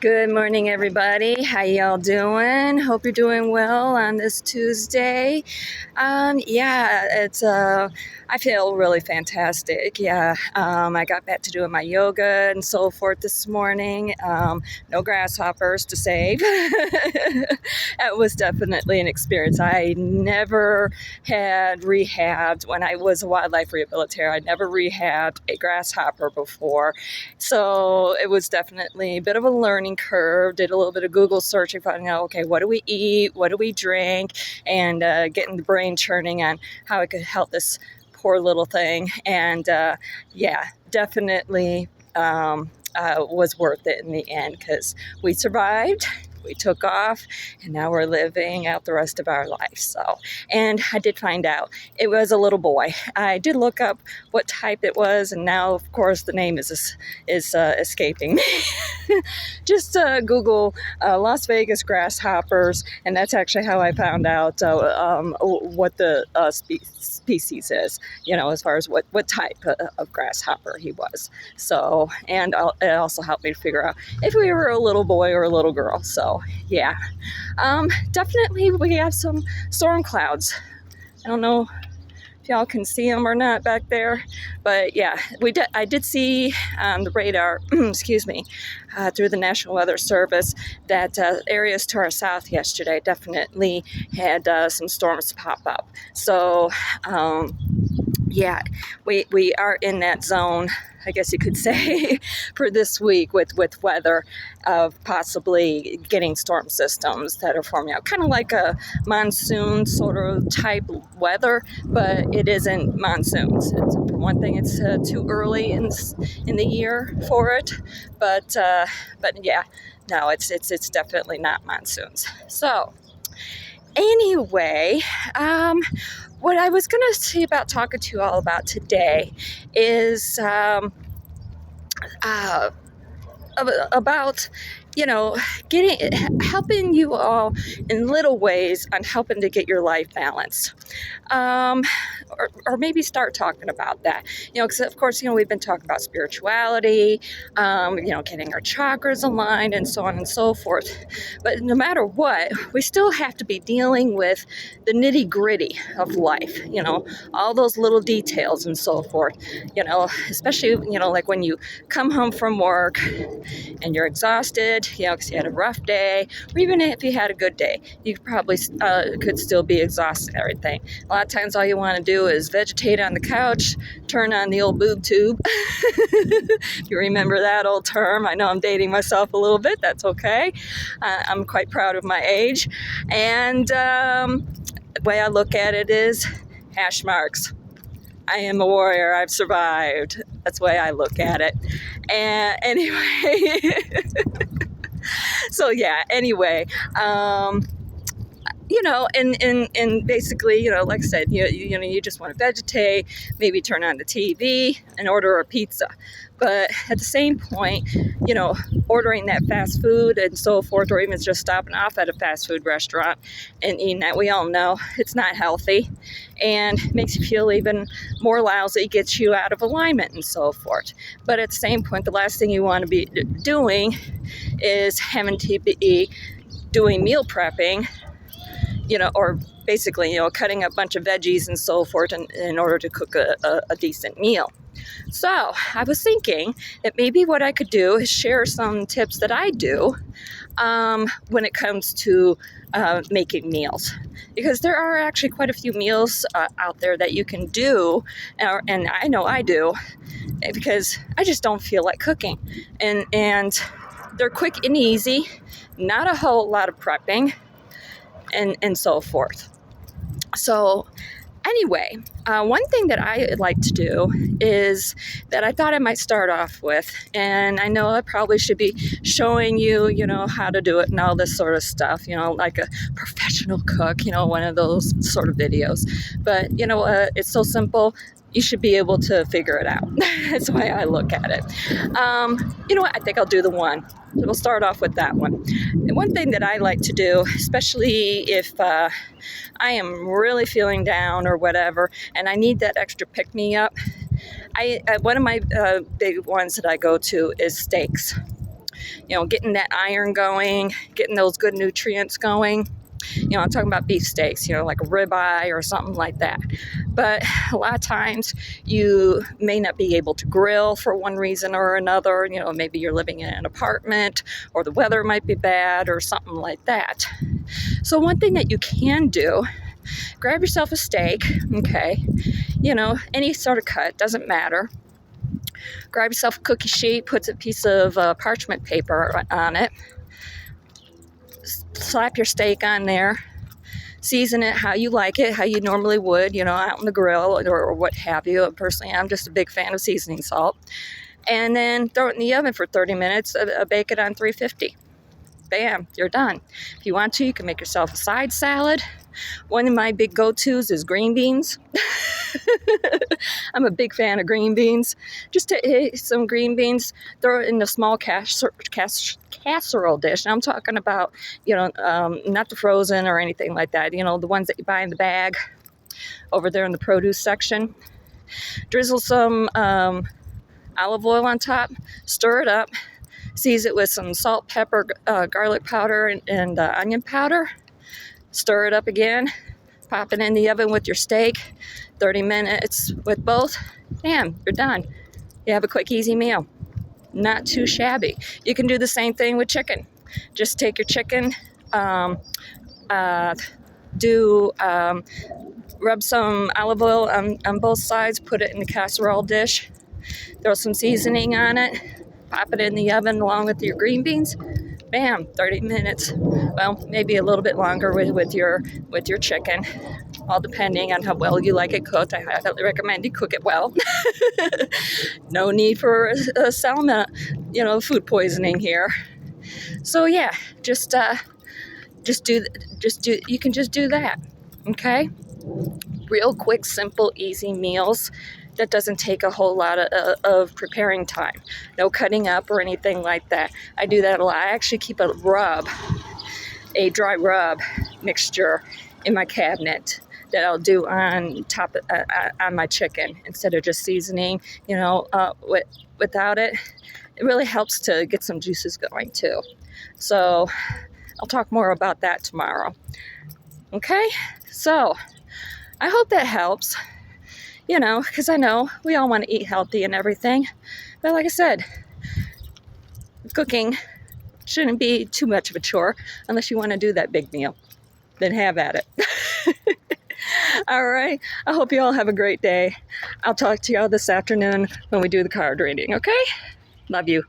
Good morning, everybody. How y'all doing? Hope you're doing well on this Tuesday. Yeah, I feel really fantastic. Yeah, I got back to doing my yoga and so forth this morning. No grasshoppers to save. It was definitely an experience. I never had rehabbed when I was a wildlife rehabilitator. I never rehabbed a grasshopper before. So it was definitely a bit of a learning curve. Did a little bit of Google searching, finding out, okay, what do we eat? What do we drink? And getting the brain churning on how I could help this poor little thing. And yeah, definitely was worth it in the end because we survived. We took off and now we're living out the rest of our life. So, and I did find out it was a little boy. I did look up what type it was, and now, of course, the name is escaping me. Just Google Las Vegas grasshoppers, and that's actually how I found out what the species is, as far as what type of grasshopper he was. So, and it also helped me to figure out if we were a little boy or a little girl. So, yeah, definitely we have some storm clouds. I don't know if y'all can see them or not back there, but yeah, I did see on the radar, excuse me, through the National Weather Service that areas to our south yesterday definitely had some storms pop up. So yeah, we are in that zone, I guess you could say, for this week with weather of possibly getting storm systems that are forming out, kind of like a monsoon sort of type weather, but it isn't monsoons. For one thing, it's too early in the year for it, but yeah, no, it's definitely not monsoons. So anyway, what I was going to say about talking to you all about today is about helping you all in little ways on helping to get your life balanced, or maybe start talking about that, because of course we've been talking about spirituality, getting our chakras aligned and so on and so forth, but no matter what, we still have to be dealing with the nitty gritty of life, all those little details and so forth, especially like when you come home from work and you're exhausted, because you had a rough day, or even if you had a good day, you probably could still be exhausted and everything. A lot of times all you want to do is vegetate on the couch, turn on the old boob tube. If you remember that old term, I know I'm dating myself a little bit, that's okay. I'm quite proud of my age. And the way I look at it is hash marks. I am a warrior. I've survived. That's the way I look at it. And anyway, so yeah, anyway, and basically, like I said, you just want to vegetate, maybe turn on the TV and order a pizza. But at the same point, ordering that fast food and so forth, or even just stopping off at a fast food restaurant and eating that, we all know it's not healthy and makes you feel even more lousy, gets you out of alignment and so forth. But at the same point, the last thing you want to be doing is having to be doing meal prepping, or basically, cutting a bunch of veggies and so forth in order to cook a decent meal. So I was thinking that maybe what I could do is share some tips that I do when it comes to making meals, because there are actually quite a few meals out there that you can do, and I know I do, because I just don't feel like cooking, and they're quick and easy, not a whole lot of prepping, and so forth. So anyway, one thing that I like to do is that I thought I might start off with, and I know I probably should be showing you, how to do it and all this sort of stuff, like a professional cook, one of those sort of videos. But, it's so simple. You should be able to figure it out. That's the way I look at it. You know what? I think I'll do the one. So we'll start off with that one. And one thing that I like to do, especially if I am really feeling down or whatever, and I need that extra pick-me-up, one of my big ones that I go to is steaks. getting that iron going, getting those good nutrients going. I'm talking about beef steaks, like a ribeye or something like that. But a lot of times you may not be able to grill for one reason or another. Maybe you're living in an apartment or the weather might be bad or something like that. So one thing that you can do, grab yourself a steak, okay? Any sort of cut, doesn't matter. Grab yourself a cookie sheet, put a piece of parchment paper on it, slap your steak on there, season it how you like it, how you normally would, out on the grill or what have you. Personally, I'm just a big fan of seasoning salt. And then throw it in the oven for 30 minutes, bake it on 350. Bam, you're done. If you want to, you can make yourself a side salad. One of my big go-tos is green beans. I'm a big fan of green beans. Just take some green beans, throw it in a small casserole dish. And I'm talking about, not the frozen or anything like that. The ones that you buy in the bag over there in the produce section. Drizzle some olive oil on top, stir it up, season it with some salt, pepper, garlic powder, and onion powder. Stir it up again, pop it in the oven with your steak, 30 minutes with both. Bam, you're done. You have a quick, easy meal. Not too shabby. You can do the same thing with chicken. Just take your chicken, rub some olive oil on both sides, put it in the casserole dish, throw some seasoning on it, pop it in the oven along with your green beans. Bam, 30 minutes. Well, maybe a little bit longer with your chicken, all depending on how well you like it cooked. I highly recommend you cook it well. No need for a salmon, food poisoning here. So yeah, just do. You can just do that. Okay, real quick, simple, easy meals. That doesn't take a whole lot of preparing time. No cutting up or anything like that. I do that a lot. I actually keep a dry rub mixture in my cabinet that I'll do on top on my chicken instead of just seasoning. Without it, it really helps to get some juices going too. So I'll talk more about that tomorrow. Okay, so I hope that helps. Because I know we all want to eat healthy and everything. But like I said, cooking shouldn't be too much of a chore unless you want to do that big meal. Then have at it. All right. I hope you all have a great day. I'll talk to y'all this afternoon when we do the card reading, okay? Love you.